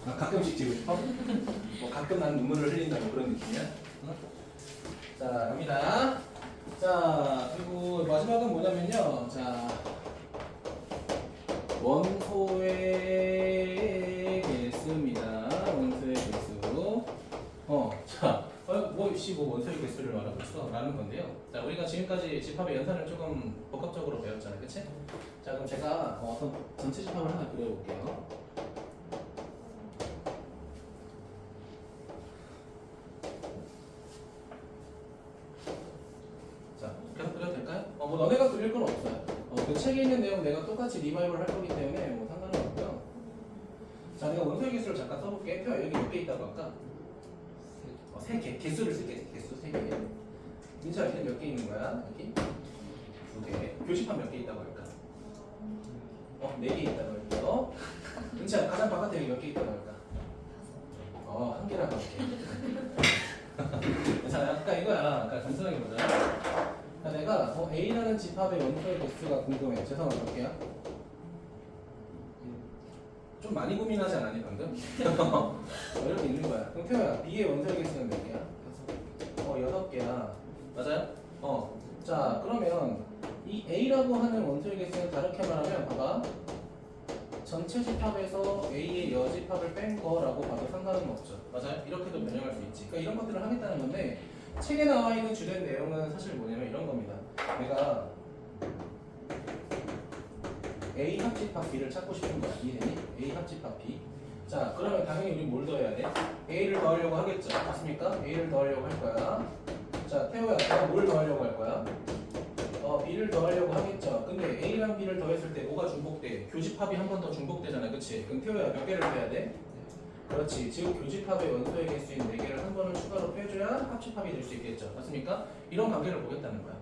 아, 가끔씩 지고 싶어? 뭐 가끔 난 눈물을 흘린다고 그런 느낌이야? 어? 자, 갑니다. 자, 그리고 마지막은 뭐냐면요. 자, 원소의 개수입니다. 원소의 개수. 자, 뭐 원소의 개수를 말하고 있어? 라는 건데요. 자, 우리가 지금까지 집합의 연산을 조금 복합적으로 배웠잖아요. 그치? 자, 그럼 제가 어떤 전체 집합을 하나 그려볼게요. 자, 계속 그려도 될까요? 뭐 너네가 그릴 건 없어요. 그 책에 있는 내용 내가 똑같이 리바이벌 할 거기 때문에 뭐 상관은 없고요. 자, 내가 원소의 개수를 잠깐 써볼게. 표 여기 몇 개 있다고 할까? 세 개. 개수를 쓸게. 개수 세 개. 민철 여기는 몇 개 있는 거야? 여기? 두 개. 교집합 몇 개 있다고 할까? 네 개 있다고 할게요. 민철 가장 바깥에 여기 몇 개 있다고 할까? 한 개라고 할게. 자, 아까 이거야. 아까 단순하게 보자. 자, 내가 A라는 집합의 원소의 개수가 궁금해. 죄송합니다. 볼게요. 좀 많이 고민하지 않았니 방금? 이렇게 있는 거야. 그럼 태호야, B의 원소의 개수는 몇 개야? 6개야. 맞아요? 자, 그러면 이 A라고 하는 원소의 개수는 다르게 말하면 봐봐. 전체 집합에서 A의 여집합을 뺀 거라고 봐도 상관은 없죠. 맞아요? 이렇게도 변형할 수 있지. 그러니까 이런 것들을 하겠다는 건데 책에 나와 있는 주된 내용은 사실 뭐냐면 이런 겁니다. 내가 A 합집합 B를 찾고 싶은 거야. 이해되니? A 합집합 B. 자, 그러면 당연히 우리 뭘 더해야 돼? A를 더하려고 하겠죠. 맞습니까? A를 더하려고 할 거야. 자, 태호야, 내가 뭘 더하려고 할 거야? B를 더하려고 하겠죠. 근데 A랑 B를 더했을 때 뭐가 중복돼? 교집합이 한 번 더 중복되잖아. 그치? 그럼 태호야, 몇 개를 빼야 돼? 그렇지. 즉 교집합의 원소의 개수인 4개를 한 번을 추가로 빼줘야 합집합이 될 수 있겠죠. 맞습니까? 이런 관계를 보겠다는 거야.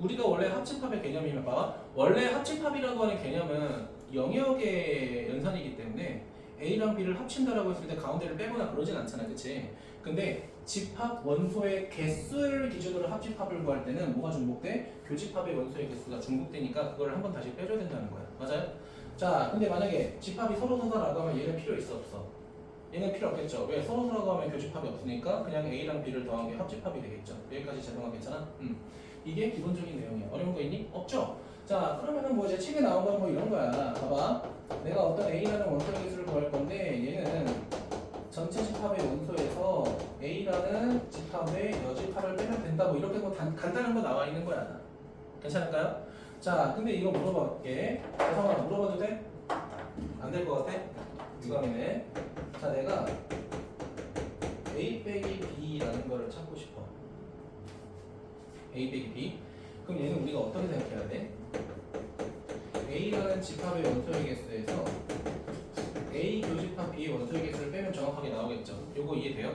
우리가 원래 합집합의 개념이면 봐봐. 원래 합집합이라고 하는 개념은 영역의 연산이기 때문에 A랑 B를 합친다라고 했을 때 가운데를 빼거나 그러진 않잖아. 그치? 근데 집합 원소의 개수를 기준으로 합집합을 구할 때는 뭐가 중복돼? 교집합의 원소의 개수가 중복되니까 그걸 한 번 다시 빼줘야 된다는 거야. 맞아요? 자, 근데 만약에 집합이 서로서로라고 하면 얘는 필요 있어 없어? 얘는 필요 없겠죠. 왜? 서로서로라고 하면 교집합이 없으니까 그냥 A랑 B를 더한 게 합집합이 되겠죠. 여기까지 제동하 괜찮아? 이게 기본적인 내용이야. 어려운 거 있니? 없죠? 자, 그러면은 뭐 이제 책에 나온 건 뭐 이런 거야. 봐봐. 내가 어떤 A라는 원소의 개수를 구할 건데 얘는 전체 집합의 원소에서 A라는 집합의 여집합을 빼면 된다. 뭐 이렇게 뭐 간단한 거 나와 있는 거야. 괜찮을까요? 자, 근데 이거 물어볼게. 성아 물어봐도 돼? 안 될 것 같아? 유감이네. 자, 내가 A 빼기 B라는 거를 찾고 싶어. A 빼기 B. 그럼 얘는 우리가 어떻게 생각해야 돼? A라는 집합의 원소의 개수에서 A 교집합 B의 원소의 개수를 빼면 정확하게 나오겠죠. 요거 이해돼요?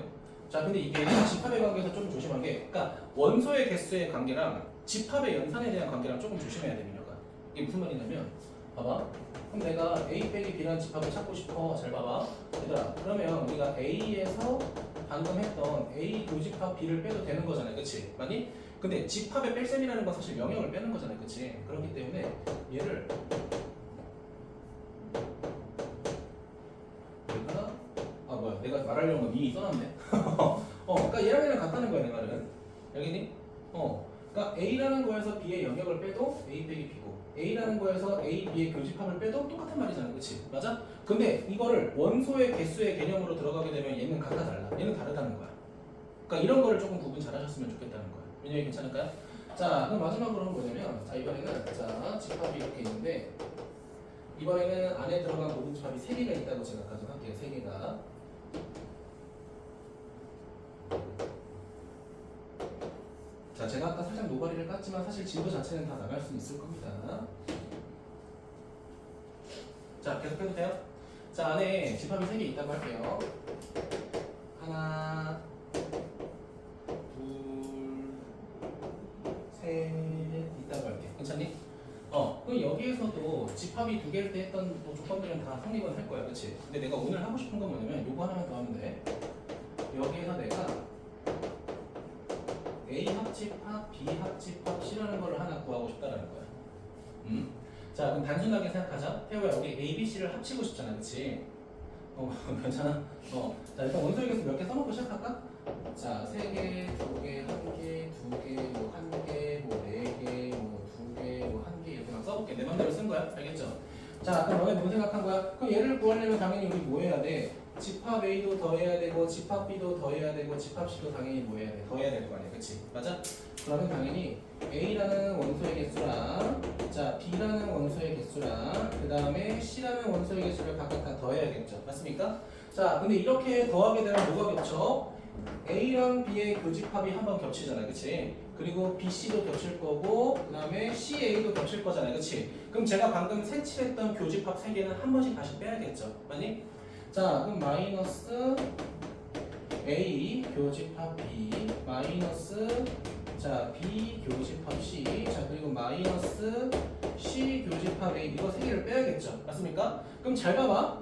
자, 근데 이게 집합의 관계에서 좀 조심한 게, 그러니까 원소의 개수의 관계랑 집합의 연산에 대한 관계랑 조금 조심해야 돼, 민혁아. 이게 무슨 말이냐면, 봐봐. 그럼 내가 A 빼기 B라는 집합을 찾고 싶어. 잘 봐봐. 얘들아, 그러면 우리가 A에서 방금 했던 A 교집합 B를 빼도 되는 거잖아요. 그치? 맞니? 근데 집합의 뺄셈이라는 건 사실 영역을 빼는 거잖아요. 그치? 그렇기 때문에 얘를 내가 말하려는 건 이미 써놨네. 그러니까 얘랑 얘랑 같다는 거야, 내 말은. 여기니? 그러니까 A라는 거에서 B의 영역을 빼도 A 빼기 B고, A라는 거에서 A, B의 교집합을 빼도 똑같은 말이잖아, 그렇지? 맞아? 근데 이거를 원소의 개수의 개념으로 들어가게 되면 얘는 각각 달라. 얘는 다르다는 거야. 그러니까 이런 거를 조금 구분 잘하셨으면 좋겠다는 거야. 민영이 괜찮을까요? 자, 그럼 마지막으로 뭐냐면, 자 이번에는 자 집합이 이렇게 있는데 이번에는 안에 들어간 부분집합이 3개가 있다고 제가 가정할게요. 3개가. 자, 제가 아까 살짝 노가리를 깠지만 사실 진도 자체는 다 나갈 수 있을 겁니다. 자, 계속해도 돼요? 자, 안에 집합이 3개 있다고 할게요. 하나, 둘, 셋 있다고 할게. 괜찮니? 그럼 여기에서도 집합이 2개일 때 했던 뭐 조건들은 다 성립은 할 거야. 그치? 근데 내가 오늘 하고 싶은 건 뭐냐면 요거 하나만 더 하면 돼. 여기에서 내가 A 합집합, B 합집합 C라는 걸 하나 구하고 싶다라는 거야. 자, 그럼 단순하게 생각하자. 태호야, 우리 A, B, C를 합치고 싶잖아, 그렇지? 괜찮아? 자, 일단 원소의 개수 몇 개 써놓고 시작할까? 자, 3개, 2개, 1개, 2개, 뭐 1개, 뭐 4개, 뭐 2개, 뭐 1개 이렇게 막 써볼게. 내 맘대로 쓴 거야. 알겠죠? 자, 그럼 너네 뭐 생각한 거야? 그럼 얘를 구하려면 당연히 우리 뭐 해야 돼? 집합 A도 더해야 되고, 집합 B도 더해야 되고, 집합 C도 당연히 뭐 해야 돼? 더해야 될 거 아니야. 그치? 맞아? 그러면 당연히 A라는 원소의 개수랑, 자, B라는 원소의 개수랑, 그 다음에 C라는 원소의 개수를 각각 다 더해야겠죠. 맞습니까? 자, 근데 이렇게 더하게 되면 뭐가 겹쳐? A랑 B의 교집합이 한 번 겹치잖아, 그치? 그리고 BC도 겹칠 거고, 그 다음에 CA도 겹칠 거잖아, 그치? 그럼 제가 방금 색칠했던 교집합 3개는 한 번씩 다시 빼야겠죠, 맞니? 자, 그럼 마이너스 A 교집합 B, 마이너스 자 B 교집합 C, 자 그리고 마이너스 C 교집합 A, 이거 3개를 빼야겠죠, 맞습니까? 그럼 잘 봐봐.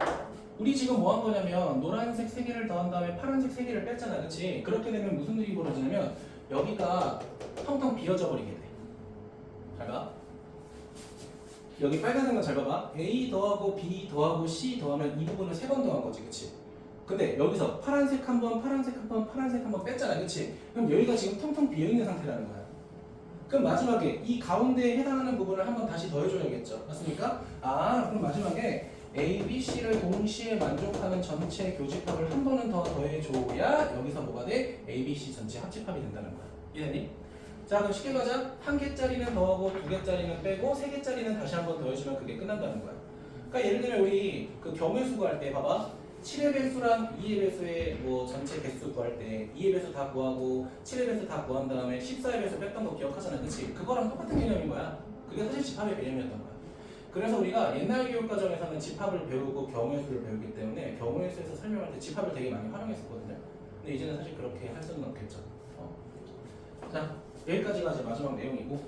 우리 지금 뭐 한 거냐면 노란색 3개를 더한 다음에 파란색 3개를 뺐잖아, 그치? 그렇게 되면 무슨 일이 벌어지냐면 여기가 텅텅 비어져 버리게 돼. 잘 봐. 여기 빨간색만 잘 봐봐. A 더하고 B 더하고 C 더하면 이 부분을 3번 더한 거지, 그치? 근데 여기서 파란색 한 번, 파란색 한 번, 파란색 한 번 뺐잖아, 그치? 그럼 여기가 지금 텅텅 비어있는 상태라는 거야. 그럼 마지막에 이 가운데에 해당하는 부분을 한번 다시 더해줘야겠죠, 맞습니까? 그럼 마지막에 A, B, C를 동시에 만족하는 전체 교집합을 한 번은 더 더해줘야 여기서 뭐가 돼? A, B, C 전체 합집합이 된다는 거야. 이해됐니? 자, 그럼 쉽게 가자. 1개짜리는 더하고 2개짜리는 빼고 3개짜리는 다시 한 번 더해주면 그게 끝난다는 거야. 그러니까 예를 들면 우리 그 경우의 수 구할 때 봐봐. 7의 배수랑 2의 배수의 뭐 전체 개수 구할 때 2의 배수 다 구하고 7의 배수 다 구한 다음에 14의 배수 뺐던 거 기억하잖아, 그치? 그거랑 똑같은 개념인 거야. 그게 사실 집합의 개념이었던 거야. 그래서 우리가 옛날 교육 과정에서는 집합을 배우고 경우의 수를 배우기 때문에 경우의 수에서 설명할 때 집합을 되게 많이 활용했었거든요. 근데 이제는 사실 그렇게 할 수는 없겠죠. 자, 여기까지가 이제 마지막 내용이고,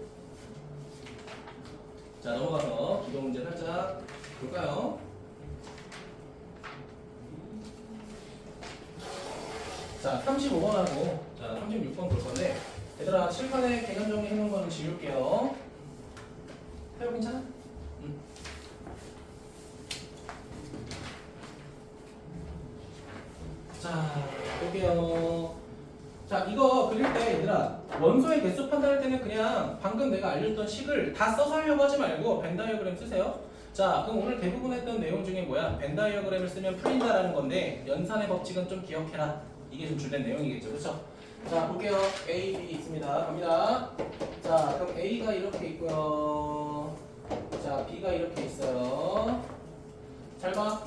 자 넘어가서 기본 문제 살짝 볼까요? 자, 35번하고 자 36번 볼 건데, 얘들아 칠판에 개념 정리 해놓은 거는 지울게요. 태호 괜찮아? 응. 자, 볼게요. 자, 이거 그릴 때 얘들아 원소의 개수 판단할 때는 그냥 방금 내가 알려줬던 식을 다 써서 하려고 하지 말고 벤 다이어그램 쓰세요. 자, 그럼 오늘 대부분 했던 내용 중에 뭐야? 벤 다이어그램을 쓰면 풀린다라는 건데 연산의 법칙은 좀 기억해라. 이게 좀 주된 내용이겠죠, 그렇죠? 자, 볼게요. A, B 있습니다. 갑니다. 자, 그럼 A가 이렇게 있고요. 자, B가 이렇게 있어요. 잘 봐.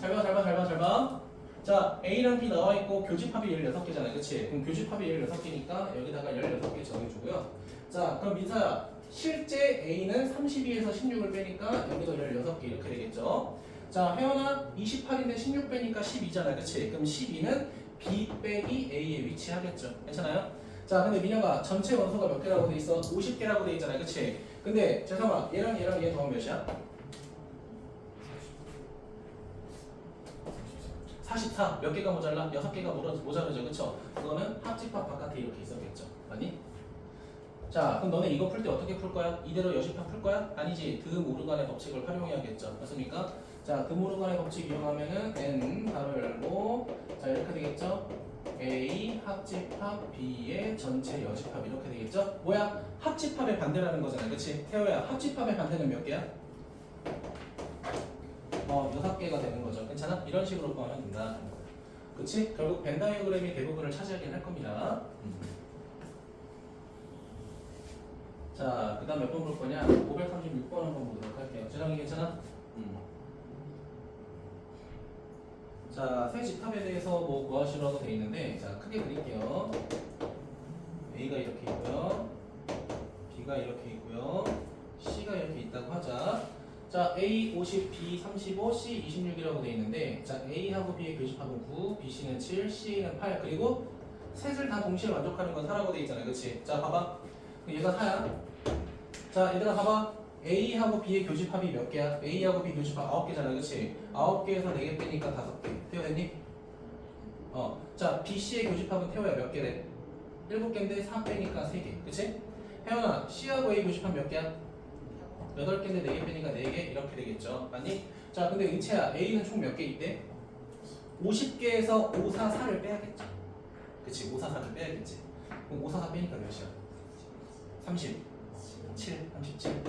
자, A랑 B 나와 있고 교집합이 16개잖아요. 그치? 그럼 교집합이 16개니까 여기다가 16개 정해주고요. 자, 그럼 민서야, 실제 A는 32에서 16을 빼니까 여기도 16개 이렇게 되겠죠? 자, 혜원아, 28인데 16 빼니까 12잖아. 그치? 그럼 12는 B 빼기 A에 위치하겠죠. 괜찮아요? 자, 근데 민혁아, 전체 원소가 몇 개라고 돼 있어? 50개라고 돼 있잖아요. 그치? 근데 재성아, 얘랑 얘 더하면 몇이야? 44. 몇 개가 모자라? 6개가 모자르죠. 그쵸? 그거는 합집합 바깥에 이렇게 있었겠죠. 맞니? 자, 그럼 너네 이거 풀 때 어떻게 풀 거야? 이대로 여집합 풀 거야? 아니지. 드 모르간의 법칙을 활용해야겠죠. 맞습니까? 자, 드 모르간의 법칙 이용하면은 n 가로 열고, 자 이렇게 되겠죠? A 합집합 B의 전체 여집합 이렇게 되겠죠? 뭐야? 합집합의 반대라는 거잖아. 그치? 태호야, 합집합의 반대는 몇 개야? 6개가 되는 거죠. 괜찮아? 이런 식으로 구하면 된다. 그치? 결국 벤 다이어그램이 대부분을 차지하긴 할 겁니다. 자, 그 다음 몇 번 볼 거냐? 536번 한번 보도록 할게요. 재정이 괜찮아? 자, 세 집합에 대해서 뭐 구하시라고 돼 있는데, 자, 크게 그릴게요. A가 이렇게 있고요. B가 이렇게 있고요. C가 이렇게 있다고 하자. 자, A 50, B 35, C 26이라고 돼 있는데, 자, A하고 B의 교집합은 9, B, C는 7, C는 8, 그리고 셋을 다 동시에 만족하는 건 4라고 돼 있잖아요. 그치? 자, 봐봐. 얘가 4야. 자, 얘들아 봐봐. A하고 B의 교집합이 몇 개야? A하고 B 교집합 9개잖아. 그치? 9개에서 4개 빼니까 5개. 태호 됐니? 자, B, C의 교집합은 태호야 몇 개래? 7개인데 4 빼니까 3개. 그치? 혜원아, C하고 A 교집합 몇 개야? 8개인데 4개 빼니까 4개 이렇게 되겠죠. 맞니? 자, 근데 은채야, A는 총 몇 개 있대? 50개에서 544를 빼야겠죠. 그치, 544를 빼야겠지. 그럼 544 빼니까 몇이야? 37, 37.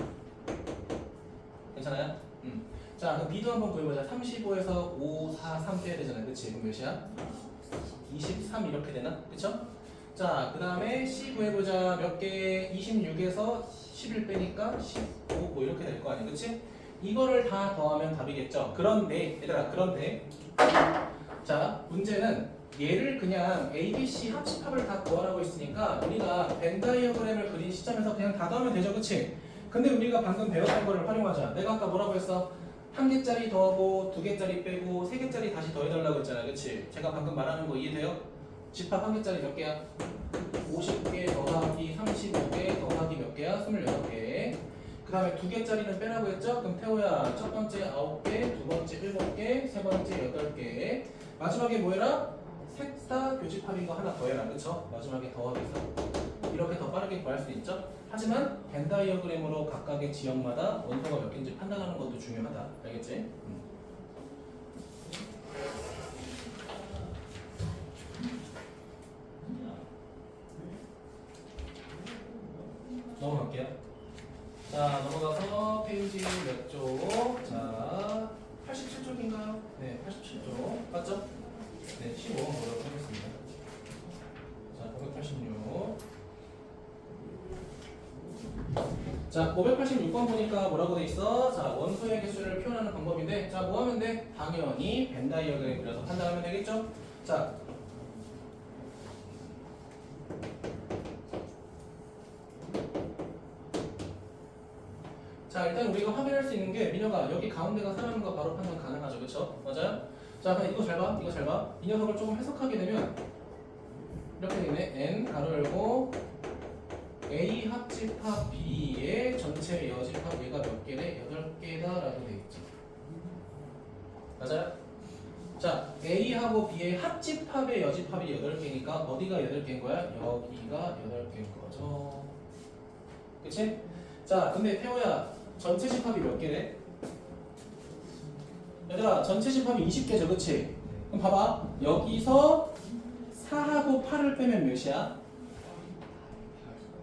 괜찮아요? 자, 그럼 B도 한번 구해보자. 35에서 543 빼야 되잖아요. 그치? 그럼 몇이야? 23 이렇게 되나? 그쵸? 자, 그 다음에 C 구해보자. 몇 개? 26에서 11 빼니까 15 뭐 이렇게 될 거 아니야. 그치? 이거를 다 더하면 답이겠죠. 그런데 얘들아, 그런데 자, 문제는 얘를 그냥 A, B, C 합집합을 다 구하라고 했으니까 우리가 벤 다이어그램을 그린 시점에서 그냥 다 더하면 되죠. 그치? 근데 우리가 방금 배웠던 거를 활용하자. 내가 아까 뭐라고 했어? 한 개짜리 더하고 두 개짜리 빼고 세 개짜리 다시 더해달라고 했잖아. 그치? 제가 방금 말하는 거 이해돼요? 집합 한 개짜리 몇 개야? 50개 더하기 35개 더하기 몇 개야? 26개. 그 다음에 두 개짜리는 빼라고 했죠? 그럼 태호야, 첫 번째 9개, 두 번째 7개, 세 번째 8개. 마지막에 뭐 해라? 셋 다 교집합인 거 하나 더해라. 그쵸? 마지막에 더하기해서 이렇게 더 빠르게 구할 수 있죠? 하지만 벤 다이어그램으로 각각의 지역마다 원소가 몇 개인지 판단하는 것도 중요하다. 알겠지? 넘어갈게요. 자, 넘어가서 페이지 몇 쪽? 자, 87쪽인가요? 네, 87쪽. 맞죠? 네, 15번 보도록 하겠습니다. 자, 586. 자, 586번 보니까 뭐라고 돼 있어? 자, 원소의 개수를 표현하는 방법인데, 자, 뭐 하면 돼? 당연히 벤 다이어그램 그려서 판단하면 되겠죠? 자, 자, 일단 우리가 확인할 수 있는 게 민혁아, 여기 가운데가 사람인 거 바로 판단 가능하죠, 그쵸? 맞아요? 자, 그럼 이거 잘 봐, 이거 잘 봐. 이 녀석을 조금 해석하게 되면 이렇게 되네. N 가로 열고 A 합집합 B의 전체 여집합 얘가 몇 개래? 8개다 라고 돼 있지. 맞아요? 자, A하고 B의 합집합의 여집합이 8개니까 어디가 8개인 거야? 여기가 8개인 거죠. 그치? 자, 근데 태호야, 전체 집합이 몇 개래? 얘들아, 전체 집합이 20개죠, 그치? 그럼 봐봐, 여기서 4하고 8을 빼면 몇이야?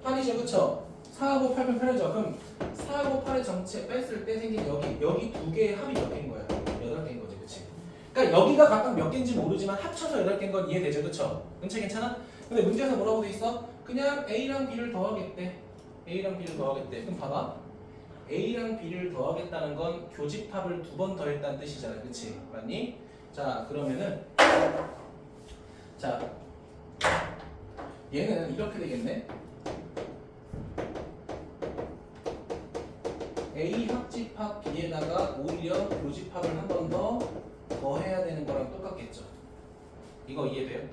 8이죠, 그쵸? 4하고 8 빼면 8이죠. 그럼 4하고 8의 전체 뺐을 때 생긴 여기 두 개의 합이 몇 개인 거야? 8개인 거지, 그치? 그러니까 여기가 각각 몇 개인지 모르지만 합쳐서 8개인 건 이해되죠, 그쵸? 은채 괜찮아? 근데 문제에서 뭐라고 돼 있어? 그냥 A랑 B를 더하겠대. A랑 B를 더하겠대. 그럼 봐봐. A랑 B를 더하겠다는 건 교집합을 2번 더했다는 뜻이잖아. 그치? 맞니? 자, 그러면은 자, 얘는 이렇게 되겠네. A 합집합 B에다가 오히려 교집합을 한 번 더 더해야 되는 거랑 똑같겠죠. 이거 이해돼요?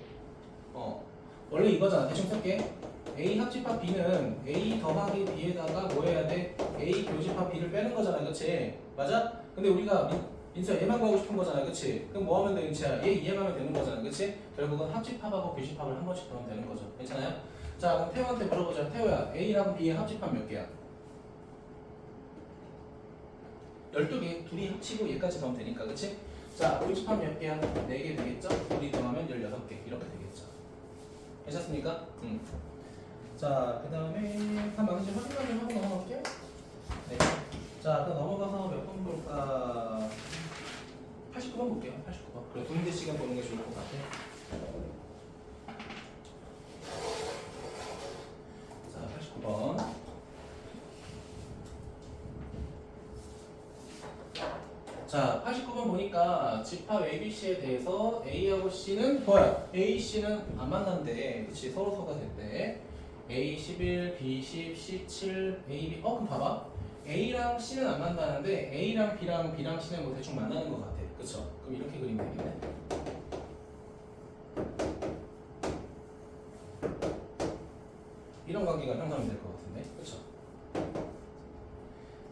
원래 이거잖아. 대충 쓸게. A 합집합 B는 A 더하기 B에다가 뭐 해야 돼? A 교집합 B를 빼는 거잖아. 그치? 맞아? 근데 우리가 민수야 얘만 구하고 싶은 거잖아. 그치? 그럼 뭐 하면 돼, 민수야? 얘 이해하면 되는 거잖아. 그치? 결국은 합집합하고 교집합을 한 번씩 더하면 되는 거죠. 괜찮아요? 자, 그럼 태호한테 물어보자. 태호야, A랑 B의 합집합 몇 개야? 12개. 둘이 합치고 얘까지 더하면 되니까. 그치? 자, 교집합 몇 개야? 4개 되겠죠? 둘이 더하면 16개. 이렇게 되겠죠. 괜찮습니까? 자, 그 다음에 한 방식 확인만 좀 하고 넘어갈게요. 네. 자, 그럼 넘어가서 몇 번 볼까? 89번 볼게요. 89번. 그래, 동대 시간 보는 게 좋을 것 같아. 자, 89번. 자, 89번 보니까 집합 ABC에 대해서 A하고 C는 뭐야? A, C는 안 만난대. 그치? 서로 서가 됐대. A 11, B 10, C 7, A, B. 그럼 봐봐. A랑 C는 안 만나는데 A랑 B랑 C는 뭐 대충 만나는 것 같아. 그쵸? 그럼 이렇게 그리면 되겠네. 이런 관계가 형성이 될 것 같은데. 그쵸?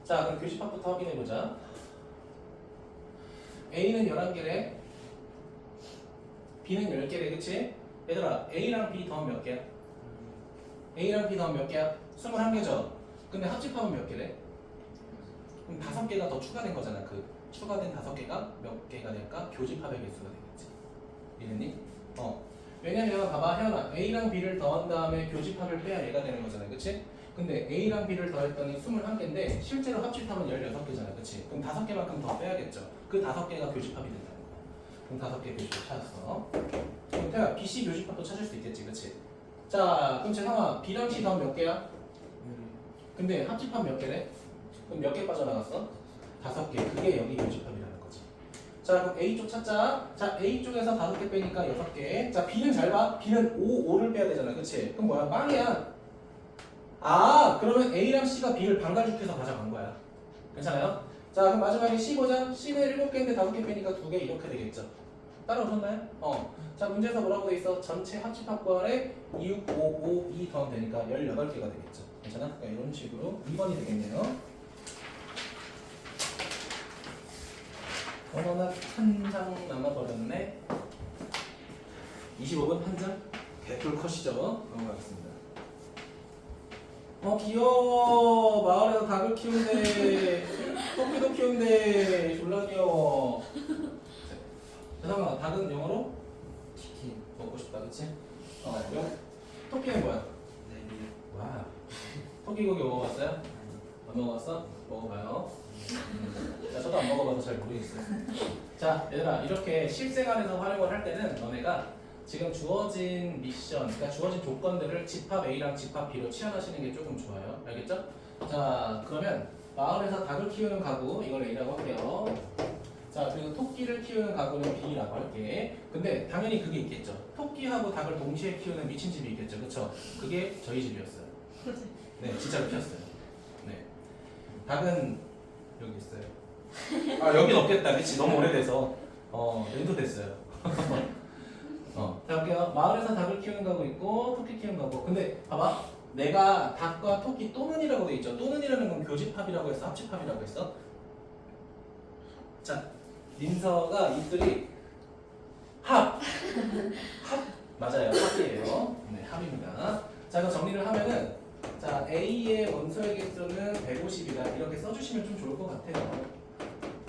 자, 그럼 교집합부터 확인해보자. A는 11개래. B는 10개래. 그치? 얘들아, A랑 B 더하면 몇 개야? A랑 B 더하면 몇 개야? 21개죠? 근데 합집합은 몇 개래? 그럼 5개가 더 추가된 거잖아. 그 추가된 5개가 몇 개가 될까? 교집합의 개수가 되겠지. 왜냐면 봐봐 혜연아 A랑 B를 더한 다음에 교집합을 빼야 얘가 되는 거잖아 그치? 근데 A랑 B를 더했더니 21개인데 실제로 합집합은 16개잖아 그치? 그럼 5개만큼 더 빼야겠죠 그 5개가 교집합이 된다는 거야 그럼 5개 교집합 찾았어 그럼 태야 BC 교집합도 찾을 수 있겠지 그치? 자 그럼 재상아 B랑 C 더하면 몇 개야? 근데 합집합 몇 개래? 그럼 몇 개 빠져나갔어? 5개 그게 여기 교집합이라는 거지 자 그럼 A쪽 찾자 자 A쪽에서 5개 빼니까 6개 자 B는 잘 봐 B는 5를 빼야 되잖아 그치? 그럼 뭐야 빵이야 아 그러면 A랑 C가 B를 반가죽해서 가져간 거야 괜찮아요? 자 그럼 마지막에 C 보자 C는 7개인데 5개 빼니까 2개 이렇게 되겠죠 따라오셨나요? 자 문제에서 뭐라고 돼 있어? 전체 합집합과에 2, 6, 5, 5, 2 더하면 되니까 18개가 되겠죠 괜찮아? 그러니까 이런 식으로 2번이 되겠네요 어머나 한 장 남아버렸네 25분 한 장? 개꿀 컷이죠 넘어가겠습니다 귀여워 마을에서 닭을 키운대 토끼도 키운대 졸라 귀여워 잠깐만 닭은 영어로? 치킨 먹고 싶다 그치? 토끼는 뭐야? 와 토끼 고기 먹어봤어요? 안 먹어봤어? 먹어봐요 저도 안 먹어봐서 잘 모르겠어요 자 얘들아 이렇게 실생활에서 활용을 할 때는 너네가 지금 주어진 미션 그러니까 주어진 조건들을 집합 A랑 집합 B로 치환하시는 게 조금 좋아요 알겠죠? 자 그러면 마을에서 닭을 키우는 가구 이걸 A라고 할게요 자 그리고 토끼를 키우는 가구는 B라고 할게 근데 당연히 그게 있겠죠 토끼하고 닭을 동시에 키우는 미친 집이 있겠죠 그쵸? 그게 저희 집이었어요 네 진짜로 키웠어요 네 닭은 여기 있어요 아 여긴 없겠다 그치 너무 오래돼서 렌트 됐어요 자 볼게요 마을에서 닭을 키우는 가구 있고 토끼 키우는 가구 근데 봐봐 내가 닭과 토끼 또는이라고 돼 있죠 또는이라는 건 교집합이라고 했어 합집합이라고 했어 자 민서가 입술이 합 맞아요 합이에요 네 합입니다 자 그럼 정리를 하면은 자 A의 원소의 개수는 150이다 이렇게 써주시면 좀 좋을 것 같아요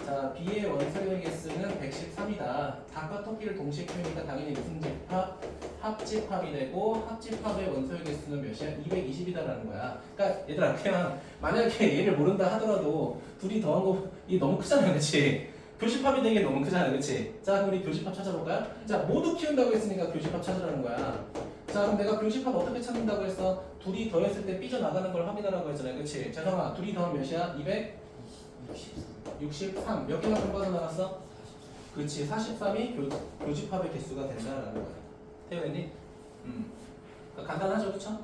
자 B의 원소의 개수는 113이다 닭과 토끼를 동시에 키우니까 당연히 무슨 집합? 합집합이 되고 합집합의 원소의 개수는 몇이야? 220이다라는 거야 그러니까 얘들아 그냥 만약에 얘를 모른다 하더라도 둘이 더한 거 이게 너무 크잖아 그치? 교집합이 되게 너무 크잖아 그치? 자 그럼 우리 교집합 찾아볼까요? 자 모두 키운다고 했으니까 교집합 찾으라는 거야 자 그럼 내가 교집합 어떻게 찾는다고 했어? 둘이 더했을 때 삐져나가는 걸 확인하라고 했잖아요 그치? 재성아 둘이 더하면 몇이야? 263 몇 개만큼 빠져나갔어? 그치 43이 교집합의 개수가 된다라는 거야 태우님? 그러니까 간단하죠 그쵸?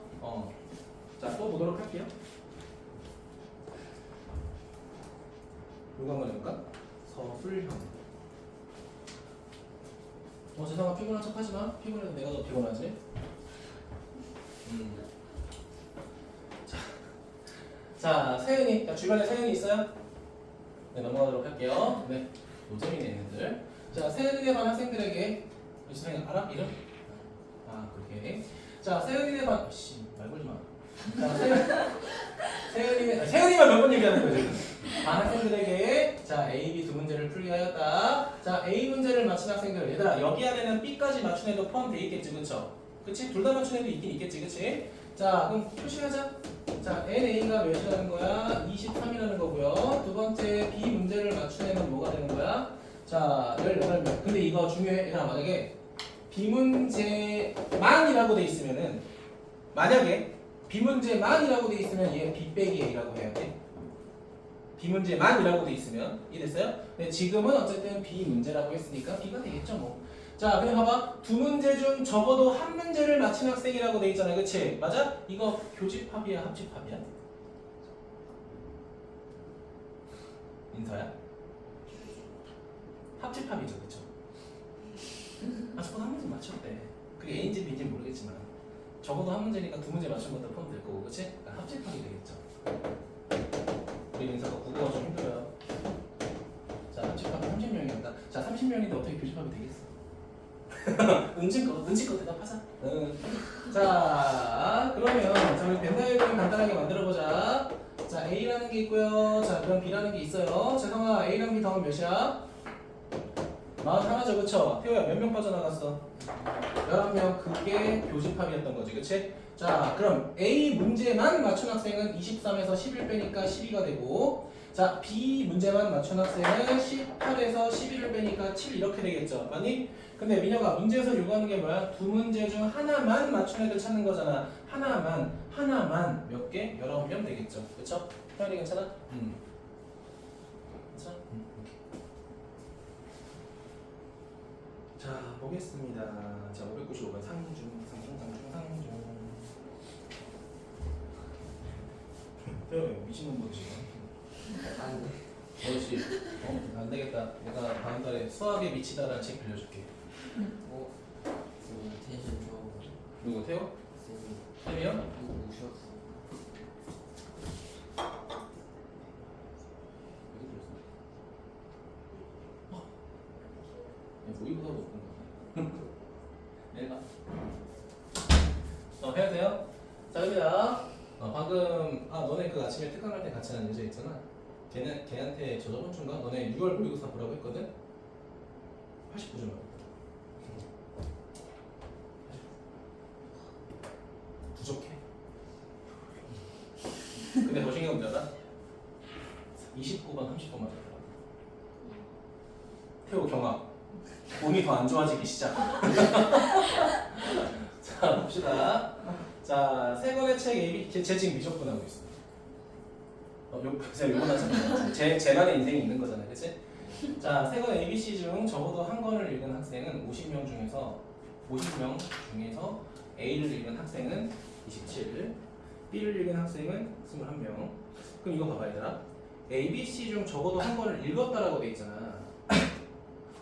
자 또 보도록 할게요 이거 한번 해볼까? 서술형 재성아 피곤한 척 하지마 피곤해도 내가 더 피곤하지 자 세은이 주변에 세은이 있어요? 네 넘어가도록 할게요 네 노잼이네 얘네들 자 세은이에 반 학생들에게 선생님 알아? 이름? 아 그렇게 자 세은이에 반 말 걸지마 자 세은이만 몇 번 얘기하는 거야 지금 반 학생들에게 자 A, B 두 문제를 풀이하였다 자 A 문제를 맞춘 학생들 얘들아 여기 안에는 B까지 맞춘 애도 포함되어 있겠지 그쵸? 그치? 둘 다 맞춘 애도 있긴 있겠지 그치? 자 그럼 표시하자 자 NA가 몇이라는 거야? 23이라는 거고요 두 번째 B 문제를 맞춘 애는 뭐가 되는 거야? 자 18명 근데 이거 중요해 얘들아 만약에 B 문제만이라고 돼 있으면은 만약에 B 문제만이라고 돼 있으면 얘 B 빼기 A라고 해야 돼 B 문제만이라고 돼 있으면 이해됐어요? 근데 지금은 어쨌든 B 문제라고 했으니까 B가 되겠죠 뭐. 자 그럼 봐봐 두 문제 중 적어도 한 문제를 맞힌 학생이라고 돼 있잖아요 그치? 맞아? 이거 교집합이야 합집합이야? 인서야? 합집합이죠 그쵸? 적어도 한 문제 맞췄대 그게 A인지 B인지 모르겠지만 적어도 한 문제니까 두 문제 맞춘 것도 포함될 거고 그치? 그러니까 합집합이 되겠죠 우리 인서가 국어가 좀 힘들어요 자 합집합이 30명이었다 자 30명인데 어떻게 교집합이 되겠어 눈치껏 대답하자. 자, 그러면 자 우리 벤다이어그램 간단하게 만들어보자. 자, A라는 게 있고요. 자, 그럼 B라는 게 있어요. 재성아, A랑 B 더하면 몇이야? 41죠, 그쵸? 태호야, 몇 명 빠져나갔어? 11명 그게 교집합이었던 거지, 그치? 자, 그럼 A 문제만 맞춘 학생은 23에서 11 빼니까 12가 되고, 자, B 문제만 맞춘 학생은 18에서 11을 빼니까 7 이렇게 되겠죠, 맞니? 근데 민혁아, 문제에서 요구하는 게 뭐야? 두 문제 중 하나만 맞춘 애들 찾는 거잖아. 하나만 몇 개? 19명 되겠죠, 그쵸? 태연이 괜찮아? 괜찮아? 자, 보겠습니다. 자, 595번 상중. 태연이 미친놈 보지. 안 돼. 어르신, 안 되겠다. 내가 다음 달에 수학에 미치다라는 책 빌려줄게. 쌤이 텐션 좋아가지고 누구, 태호? 쌤이 태미요? 우셨어. 모의고사 못 본 거야. 내가. 해야 돼요? 자, 여기다. 방금, 너네 그 아침에 특강 할 때 같이 한 여자 있잖아. 걔한테 저번 주인가? 너네 6월 모의고사 보라고 했거든? 89점 맞았다. 부족해. 근데 더 신경 문제다. 29번, 30번 맞았더라. 태호 경합. 몸이 더 안 좋아지기 시작. 자, 봅시다. 자, 세 권의 책 AB, 제 지금 미적분하고 있어. 제가 요번 하잖아요. 제만의 인생이 있는 거잖아요, 그치? 자, 세 권 ABC 중 적어도 한 권을 읽은 학생은 50명 중에서 A를 읽은 학생은 27, B를 읽은 학생은 21명. 그럼 이거 봐봐, 얘들아. ABC 중 적어도 한 권을 읽었다라고 돼 있잖아.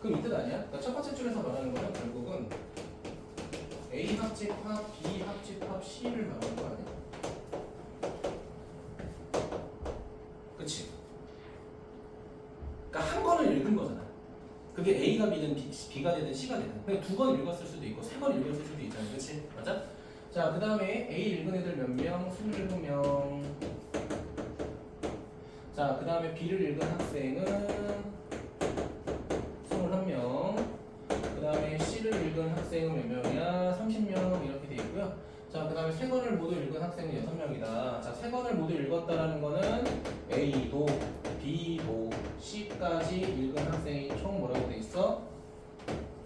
그럼 이 뜻 아니야? 그러니까 첫 번째 줄에서 말하는 거는 결국은 A 합집합, B 합집합, C를 말하는 거 아니야? 그치? 그러니까 한 권을 읽은 거잖아. 그게 A가 B든 B가 되든 C가 되든. 그러니까 두 권 읽었을 수도 있고 세 권 읽었을 수도 있잖아. 그치? 맞아? 자, 그 다음에 A 읽은 애들 몇 명? 27명. 자, 그 다음에 B를 읽은 학생은 21명. 그 다음에 C를 읽은 학생은 몇 명이야? 30명 이렇게 돼 있고요. 자, 그 다음에 세 권을 모두 읽은 학생은 6명이다. 자, 세 권을 모두 읽었다라는 거는 A도 B도 C까지 읽은 학생이 총 뭐라고 돼 있어?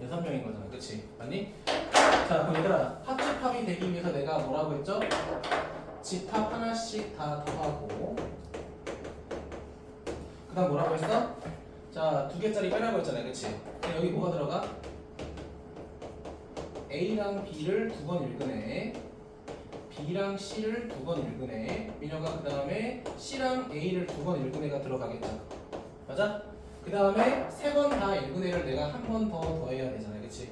6명인 거잖아. 그치? 맞니? 자, 그럼 얘들아, 합집합이 되기 위해서 내가 뭐라고 했죠? 집합 하나씩 다 더하고 그 다음 뭐라고 했어? 자, 2개짜리 빼라고 했잖아요. 그치? 여기 뭐가 들어가? A랑 B를 2번 읽은 애, B랑 C를 2번 읽은 애, 민혁아 그 다음에 C랑 A를 2번 읽은 애가 들어가겠죠. 맞아? 그 다음에 3번 다 읽은 애를 내가 한 번 더 더해야 되잖아요. 그치?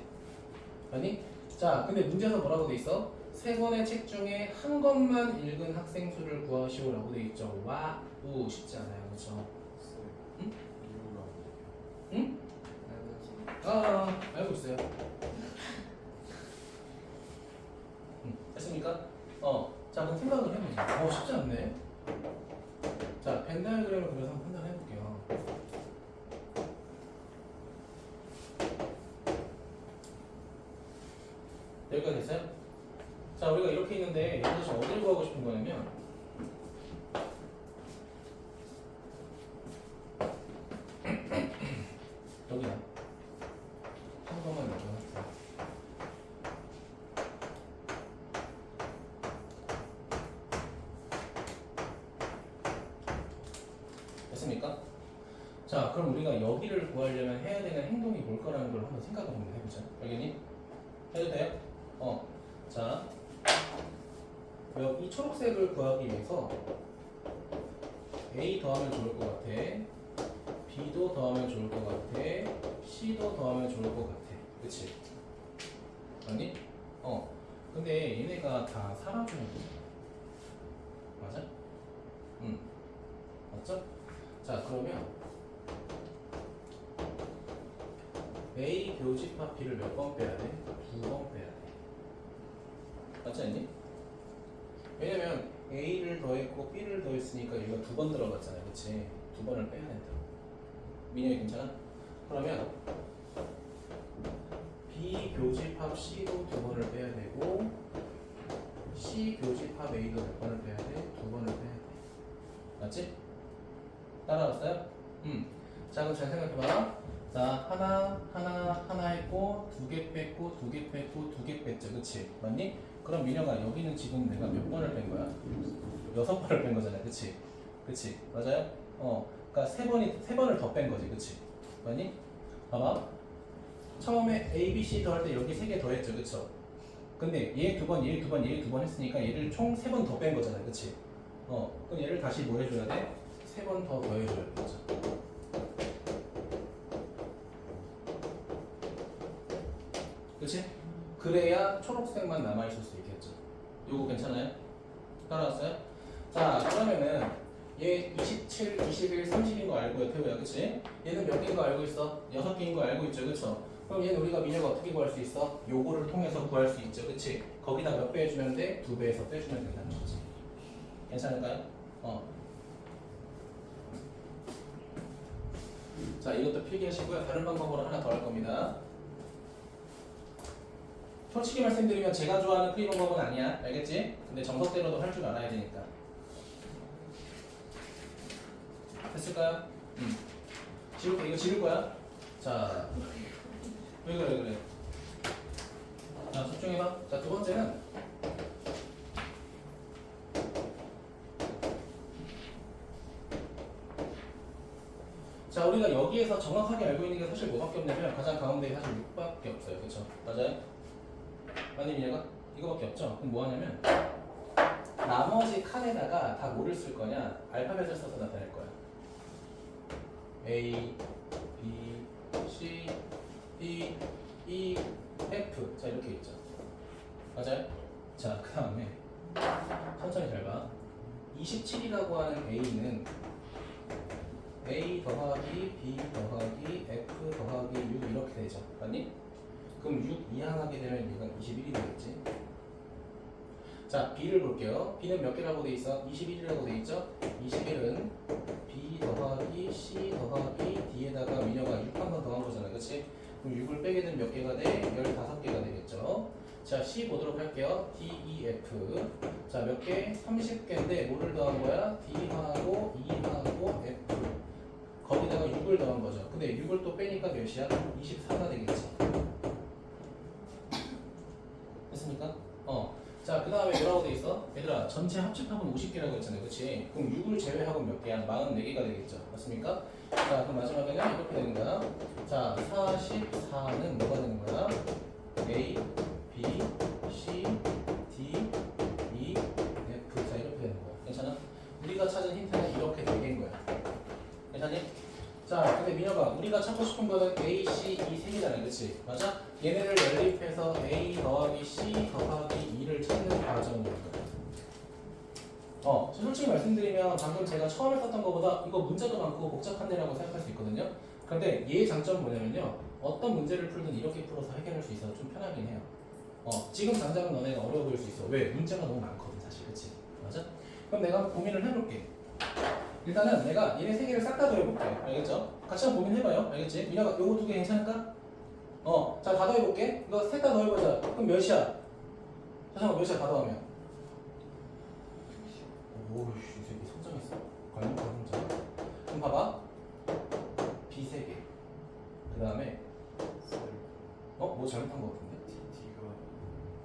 아니? 자, 근데 문제에서 뭐라고 돼 있어? 3권의 책 중에 한 권만 읽은 학생 수를 구하시오라고 돼 있죠. 와우, 쉽지 않아요. 그쵸? 응? 응? 알고 있어요. 됐습니까? 자, 그럼 생각을 해보자. 쉽지 않네. 자, 벤 다이어그램을 그려서 한번 판단해볼게요. 여기까지 됐어요? 자, 우리가 이렇게 있는데 여기서 지금 어디를 구하고 싶은 거냐면 여기다. 한 번만 넣어놨어. 됐습니까? 자, 그럼 우리가 여기를 구하려면 해야 되는 행동이 뭘 거라는 걸 한번 생각을 한번 해보자. 알겠니? 해도 돼요? 자, 이 초록색을 구하기 위해서 A 더하면 좋을 것 같아. B도 더하면 좋을 것 같아. C도 더하면 좋을 것 같아. 그치? 아니? 근데 얘네가 다 사라지는 거잖아. 맞아? 응. 맞죠? 자, 그러면 A 교집합 B를 몇 번 빼야 돼? 2번 빼야 돼. 맞지 않니? 왜냐면 A를 더했고 B를 더했으니까 얘가 2번 들어갔잖아요. 그치? 2번을 빼야 된다. 민영이 괜찮아? 그러면 B 교집합 C도 2번을 빼야 되고 C 교집합 A도 몇 번을 빼야 돼? 2번을 빼야 돼. 맞지? 따라왔어요? 자 그럼 잘 생각해봐. 자 하나 했고 2개 뺐고 2개 뺐고 2개 뺐죠. 그치? 맞니? 그럼 민혁아 여기는 지금 내가 몇 번을 뺀 거야? 6번을 뺀 거잖아. 그치? 그치? 맞아요? 그러니까 세 번을 더 뺀 거지. 그치? 맞니? 봐봐. 처음에 A, B, C 더할 때 여기 3개 더 했죠. 그쵸? 근데 얘 2번, 얘 2번, 얘 2번 했으니까 얘를 총 3번 더 뺀 거잖아. 그치? 그럼 얘를 다시 뭐 해줘야 돼? 3번 더 더해줘야 되죠. 그치? 그래야 초록색만 남아있을 수 있겠죠. 요거 괜찮아요? 따라왔어요? 자 그러면은 얘 27, 21, 30인 거 알고요. 태우야 그치? 얘는 몇 개인 거 알고 있어? 6개인 거 알고 있죠. 그쵸? 그럼 얘는 우리가 민혁아 어떻게 구할 수 있어? 요거를 통해서 구할 수 있죠. 그치? 거기다 몇 배 해주면 돼? 2배에서 빼주면 된다는 거지. 괜찮을까요? 자 이것도 필기하시고요. 다른 방법으로 하나 더 할 겁니다. 솔직히 말씀드리면 제가 좋아하는 풀이 방법은 아니야. 알겠지? 근데 정석대로도 할 줄 알아야 되니까. 됐을까요? 지울게. 이거 지울 거야. 자, 왜 그래. 자, 집중해봐. 자, 두 번째는 자, 우리가 여기에서 정확하게 알고 있는 게 사실 뭐밖에 없냐면 가장 가운데에 사실 6밖에 없어요. 그쵸? 맞아요? 맞니 민혁아? 이거밖에 없죠? 그럼 뭐 하냐면 나머지 칸에다가 다 뭐를 쓸 거냐? 알파벳을 써서 나타낼 거야. A, B, C, D, E, F. 자 이렇게 있죠. 맞아요? 자 그 다음에 천천히 잘 봐. 27이라고 하는 A는 A 더하기 B 더하기 F 더하기 6 이렇게 되죠. 맞니? 그럼 6 이항하게 되면 얘가 21이 되겠지. 자 B를 볼게요. B는 몇 개라고 돼 있어? 21이라고 돼 있죠? 21은 B 더하기 C 더하기 D에다가 민혁아 6 한 번 더한 거잖아. 그치? 그럼 6을 빼게 되면 몇 개가 돼? 15개가 되겠죠. 자 C 보도록 할게요. D, E, F. 자 몇 개? 30개인데 뭐를 더한 거야? D하고 E하고 F. 거기다가 6을 더한 거죠. 근데 6을 또 빼니까 몇이야? 24가 되겠지. 됐습니까? 자, 그 다음에 뭐라고 돼 있어? 얘들아, 전체 합집합은 50개라고 했잖아요. 그치? 그럼 6을 제외하고 몇 개야? 44개가 되겠죠. 맞습니까? 자, 그럼 마지막에는 이렇게 되는 거야. 자, 44는 뭐가 되는 거야? A, B, C, D, E, F. 자, 이렇게 되는 거야. 괜찮아? 우리가 찾은 힌트는 이렇게 되는 거야. 괜찮니? 자, 근데 민혁아, 우리가 찾고 싶은 거는 A, C, E 세 개잖아. 그치? 맞아? 얘네를 연립해서 A 더하기 C 더하기 2를 찾는 과정인 거야. 솔직히 말씀드리면 방금 제가 처음에 썼던 것보다 이거 문제도 많고 복잡한데라고 생각할 수 있거든요. 그런데 얘의 장점은 뭐냐면요. 어떤 문제를 풀든 이렇게 풀어서 해결할 수 있어서 좀 편하긴 해요. 지금 당장은 너네가 어려워 보일 수 있어. 왜? 문제가 너무 많거든 사실. 그치? 맞아? 그럼 내가 고민을 해볼게. 일단은 내가 얘네 세 개를 싹 다 더해볼게. 알겠죠? 같이 한번 고민해봐요. 알겠지? 민혁아 요거 2개 괜찮을까? 자 다 더해볼게. 이거 셋 다 더해보자. 그럼 몇이야? 자 잠깐만 몇이야 다 더하면? 오우씨 이 새끼 성장했어. 관용사 성장. 그럼 봐봐. B 3개. 그 다음에 뭐 잘못한 거 같은데?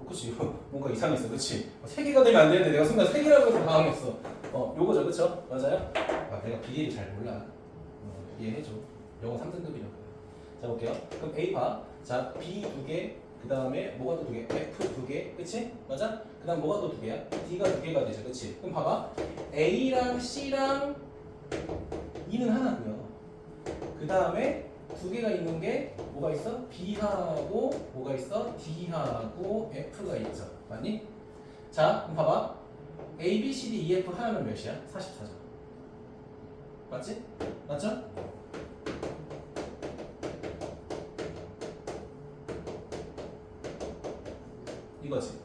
그치 뭔가 이상했어. 그치? 3개가 되면 안 되는데 내가 순간 3개라고 해서 당황했어. 요거죠 그쵸? 맞아요? 내가 BA를 잘 몰라. 이해해줘. 영어 3등급이라고. 자 볼게요. 그럼 A 봐. 자 B 2개. 그 다음에 뭐가 또 2개? F 2개. 그치? 맞아? 그 다음 뭐가 또 2개야? D가 2개가 되죠. 그치? 그럼 봐봐. A랑 C랑 E는 하나고요. 그 다음에 2개가 있는 게 뭐가 있어? B하고 뭐가 있어? D하고 F가 있죠. 맞니? 자 그럼 봐봐. A, B, C, D, E, F 하나면 몇이야? 44죠. 맞지? 맞죠? 이거지.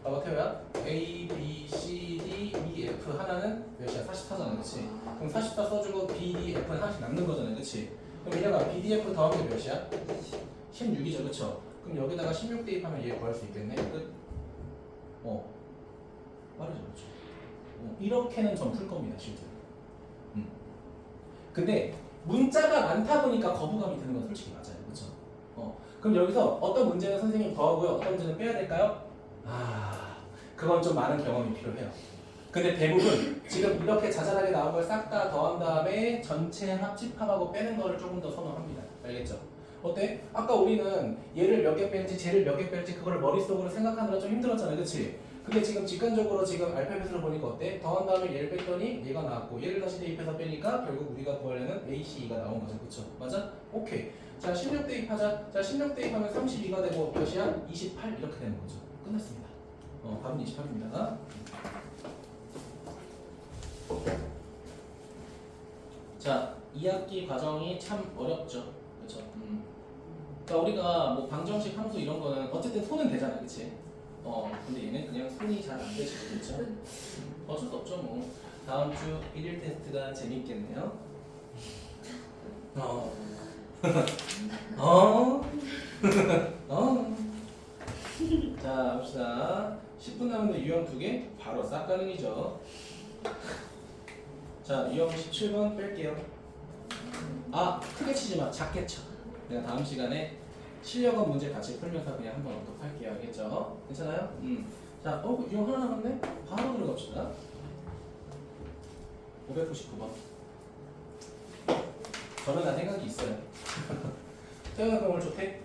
봐봐 태호야. A, B, C, D, E, F 하나는 몇이야? 44잖아. 그치? 그럼 44 써주고 B, D, F는 하나씩 남는 거잖아. 그치? 그럼 얘가 B, D, F 더한 게 몇이야? 16이죠, 그쵸? 그럼 여기다가 16 대입하면 얘 구할 수 있겠네. 끝. 빠르죠, 그쵸? 이렇게는 전 풀 겁니다, 실제로. 근데 문자가 많다 보니까 거부감이 드는 건 솔직히 맞아요, 그쵸? 그럼 여기서 어떤 문제는 선생님 더하고요, 어떤 문제는 빼야 될까요? 그건 좀 많은 경험이 필요해요. 근데 대부분 지금 이렇게 자잘하게 나온 걸 싹 다 더한 다음에 전체 합집합하고 빼는 거를 조금 더 선호합니다. 알겠죠? 어때? 아까 우리는 얘를 몇 개 뺄지 쟤를 몇 개 뺄지 그거를 머릿속으로 생각하느라 좀 힘들었잖아요. 그치? 근데 지금 직관적으로 지금 알파벳으로 보니까 어때? 더한 다음에 얘를 뺐더니 얘가 나왔고 얘를 다시 대입해서 빼니까 결국 우리가 구하려는 ACE가 나온 거죠. 그쵸? 맞아? 오케이. 자 16 대입하자. 자 16 대입하면 32가 되고 몇이야? 28 이렇게 되는 거죠. 끝났습니다. 답은 28입니다. 자, 2학기 과정이 참 어렵죠. 그쵸? 그러니까 우리가 뭐 방정식 함수 이런 거는 어쨌든 손은 되잖아. 그치? 근데 얘는 그냥 손이 잘 안 되지. 그쵸? 어쩔 수 없죠. 뭐. 다음 주 1일 테스트가 재밌겠네요. 자, 봅시다. 10분 남았는데 유형 2개? 바로 싹 가능이죠. 자, 유형 17번 뺄게요. 크게 치지 마. 작게 쳐. 내가 다음 시간에 실력은 문제 같이 풀면서 그냥 한번 언급할게요. 알겠죠? 괜찮아요? 자, 유형 하나 남았네? 바로 들어갑시다. 599번. 저는 다 생각이 있어요. 태우가 그럼 오늘 좋대?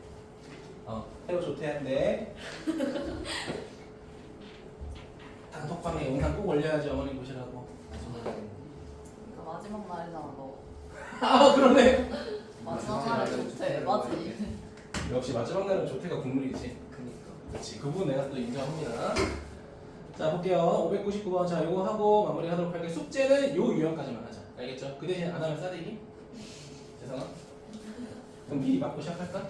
태우 좋대 한데. 단톡방에 영상 꼭 올려야지 어머니 보시라고. 그러니까 마지막 날이잖아 너. 그러네. 마지막 날에 좋대. 맞지? 역시 마지막 날은 조퇴가 국룰이지. 그니까. 그렇지. 그 부분 내가 또 인정합니다. 자 볼게요. 599번. 자 이거 하고 마무리하도록 할게요. 숙제는 요 유형까지만 하자. 알겠죠? 그 대신 안 하면 싸대기. 죄송합니다. 그럼 미리 맞고 시작할까?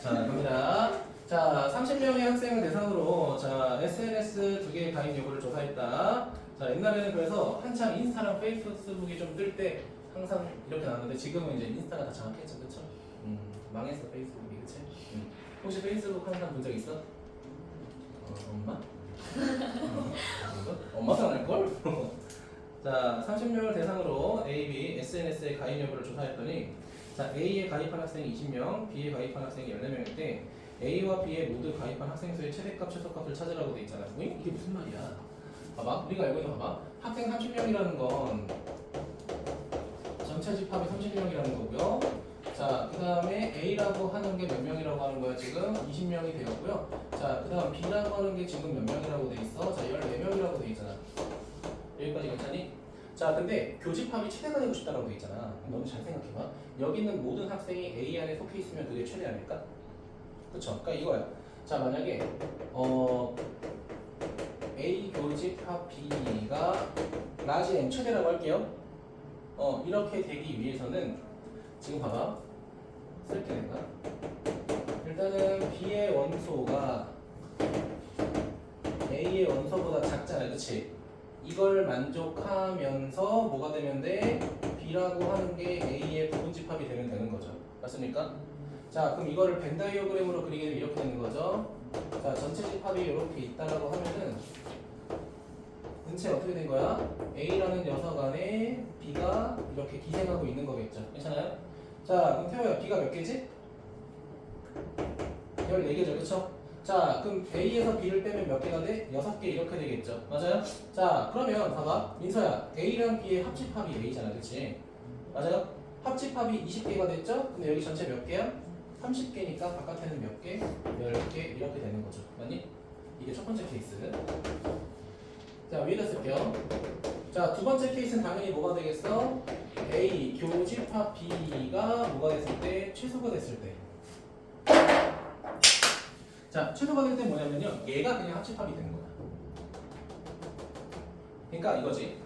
자 갑니다. 자 30명의 학생을 대상으로 자 SNS 2개의 가입 여부를 조사했다. 자 옛날에는 그래서 한창 인스타랑 페이스북이 좀 뜰 때 항상 이렇게 나왔는데 지금은 이제 인스타가 다 장악했죠, 그렇죠? 망했어 페이스북이, 그치? 혹시 페이스북 하는 사람 본 적 있어? 엄마? 엄마도 안 할걸? 자 30명을 대상으로 A, B, SNS에 가입 여부를 조사했더니 자 A에 가입한 학생이 20명, B에 가입한 학생이 14명인데 A와 B에 모두 가입한 학생 수의 최대값, 최소값을 찾으라고 돼 있잖아. 이게 무슨 말이야? 봐봐, 우리가 알고 있는 봐봐. 학생 30명이라는 건 전체 집합이 30명이라는 거고요. 자, 그 다음에 A라고 하는 게 몇 명이라고 하는 거야? 지금 20명이 되었고요. 자, 그 다음 B라고 하는 게 지금 몇 명이라고 돼 있어? 자, 14명이라고 돼 있잖아. 여기까지 괜찮니? 자, 근데 교집합이 최대가 되고 싶다라고 돼 있잖아. 너무 잘 생각해봐. 여기 있는 모든 학생이 A 안에 속해 있으면 그게 최대 아닐까? 그쵸? 그러니까 이거야. 자, 만약에 A 교집합 B가 라지 M 최대라고 할게요. 이렇게 되기 위해서는 지금 봐봐. 쓸게 내가. 일단은 B의 원소가 A의 원소보다 작잖아, 그치? 이걸 만족하면서 뭐가 되면 돼? B라고 하는 게 A의 부분집합이 되면 되는 거죠. 맞습니까? 자, 그럼 이거를 벤 다이어그램으로 그리게 되면 이렇게 되는 거죠. 자, 전체 집합이 이렇게 있다라고 하면은 전체 어떻게 된 거야? A라는 녀석 안에 B가 이렇게 기생하고 있는 거겠죠. 괜찮아요? 자, 그럼 태호야, B가 몇 개지? 14개죠, 그쵸? 자, 그럼 A에서 B를 빼면 몇 개가 돼? 6개 이렇게 되겠죠. 맞아요? 자, 그러면 봐봐. 민서야, A랑 B의 합집합이 A잖아, 그치? 맞아요? 합집합이 20개가 됐죠? 근데 여기 전체 몇 개야? 30개니까 바깥에는 몇 개? 10개 이렇게 되는 거죠. 맞니? 이게 첫 번째 케이스. 자, 위에다 쓸게요. 자, 두 번째 케이스는 당연히 뭐가 되겠어? A 교집합 B가 뭐가 됐을 때? 최소가 됐을 때. 자, 최소가 될 때 뭐냐면요. 얘가 그냥 합집합이 되는 거야. 그러니까 이거지.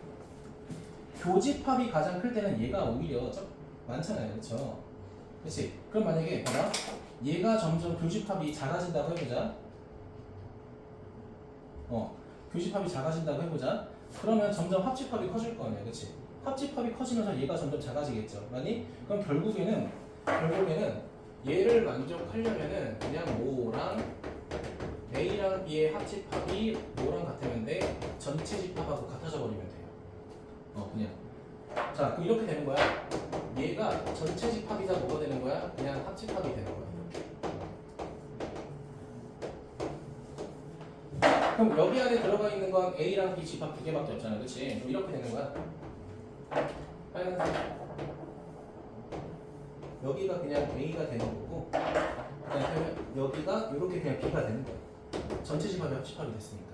교집합이 가장 클 때는 얘가 오히려 좀 많잖아요. 그렇죠? 그렇지? 그럼 만약에 봐봐. 얘가 점점 교집합이 작아진다고 해보자. 교집합이 작아진다고 해보자. 그러면 점점 합집합이 커질 거 아니야, 그렇지? 합집합이 커지면서 얘가 점점 작아지겠죠, 맞니? 그럼 결국에는 얘를 만족하려면은 그냥 모랑 A랑 B의 합집합이 모랑 같으면 돼. 전체 집합하고 같아져 버리면 돼요. 그냥. 자, 그럼 이렇게 되는 거야. 얘가 전체 집합이자 뭐가 되는 거야? 그냥 합집합이 되는 거야. 그럼 여기 안에 들어가 있는 건 A랑 B 집합 두 개밖에 없잖아, 그렇지? 그럼 이렇게 되는 거야. 빨간색. 여기가 그냥 A가 되는 거고, 그다음에 여기가 이렇게 그냥 B가 되는 거야. 전체 집합이 합집합이 됐으니까.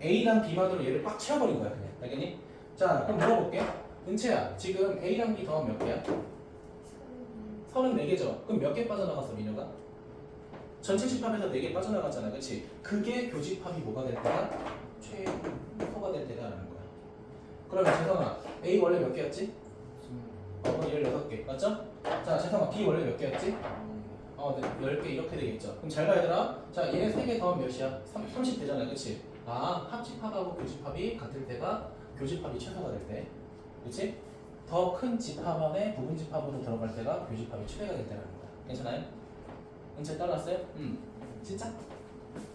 A랑 B만으로 얘를 꽉 채워버린 거야, 그냥. 알겠니? 자, 그럼 물어볼게. 은채야, 지금 A랑 B 더하면 몇 개야? 34개죠. 그럼 몇 개 빠져나갔어, 미녀가? 전체 집합에서 4개 빠져나갔잖아, 그치? 그게 교집합이 뭐가 될 때가? 최소가 될 때다라는 거야. 그러면 재성아, A 원래 몇 개였지? 16개, 맞죠? 자, 재성아, B 원래 몇 개였지? 10개 이렇게 되겠죠. 그럼 잘 봐, 얘들아. 자, 얘네 3개 더하면 몇이야? 30 되잖아, 그치? 합집합하고 교집합이 같을 때가 교집합이 최소가 될 때. 그치? 더 큰 집합 안에 부분 집합으로 들어갈 때가 교집합이 최대가 될 때라는 거야. 괜찮아요? 은채 따라왔어요? 진짜?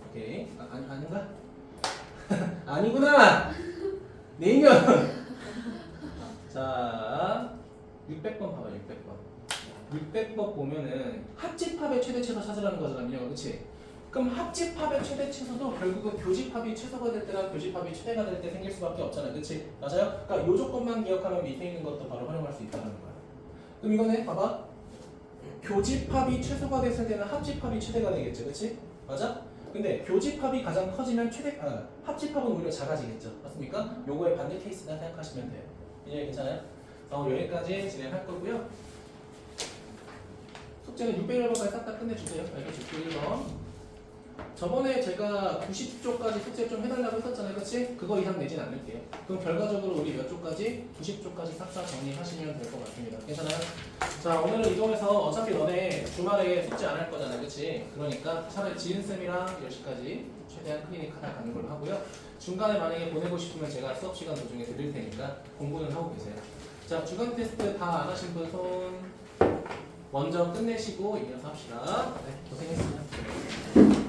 오케이. 아닌가? 아니구나! 네 명! 자, 600번 봐봐, 600번. 600번 보면은 합집합의 최대 최소 찾으라는 거잖아, 민영아, 그치? 그럼 합집합의 최대 최소도 결국은 교집합이 최소가 될 때랑 교집합이 최대가 될 때 생길 수밖에 없잖아, 그치? 맞아요? 그러니까 요 조건만 기억하면 밑에 있는 것도 바로 활용할 수 있다는 거야. 그럼 이거는 봐봐. 교집합이 최소가 됐을 때는 합집합이 최대가 되겠죠, 그치? 맞아? 근데 교집합이 가장 커지면 합집합은 오히려 작아지겠죠, 맞습니까? 요거의 반대 케이스다 생각하시면 돼요. 이제 괜찮아요? 여기까지 진행할 거고요. 숙제는 601번까지 싹 다 끝내주세요. 알겠죠? 1번. 저번에 제가 90쪽까지 숙제 좀 해달라고 했었잖아요, 그렇지? 그거 이상 내진 않을게요. 그럼 결과적으로 우리 몇 쪽까지? 90쪽까지 싹 다 정리하시면 될 것 같습니다. 괜찮아요? 자, 오늘은 이 정도에서 어차피 너네 주말에 숙제 안 할 거잖아, 그렇지? 그러니까 차라리 지은쌤이랑 10시까지 최대한 클리닉 하나 가는 걸로 하고요. 중간에 만약에 보내고 싶으면 제가 수업 시간 도중에 드릴 테니까 공부는 하고 계세요. 자, 주간 테스트 다 안 하신 분 손 먼저 끝내시고 이어서 합시다. 네, 고생했습니다.